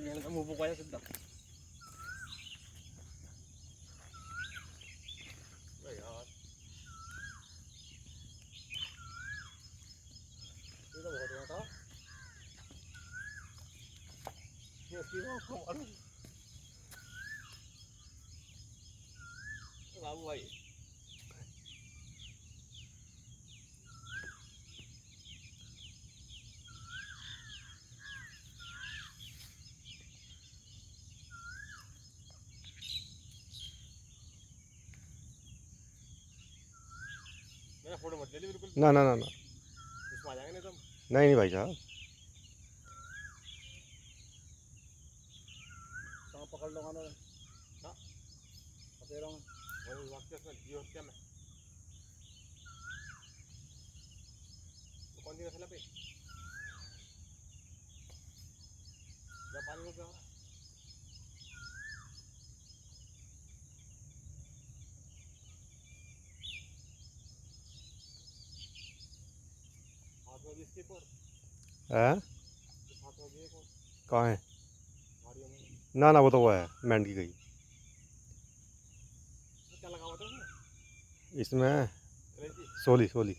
मुंह पकाया सीधा यार ये तो बहुत था ये इसकी कमाल बाबू भाई मेरा फोटो मत ले ली बिल्कुल ना ना ना ना इसमें आ जाएंगे नहीं तो नहीं नहीं भाई साहब। सांप पकड़ लो ना हाँ पकड़ में वही वाक्य इसमें जियो हत्या में तो कौन सी नस्ल पे जब पानी में क्या हाथ में भी इसके एक और है इस हाथ में भी एक और कहाँ है? गाड़ियों में ना ना वो तो वो है मैंड की गई। क्या लगा हुआ था उसमें इसमें क्रेजी सोली सोली।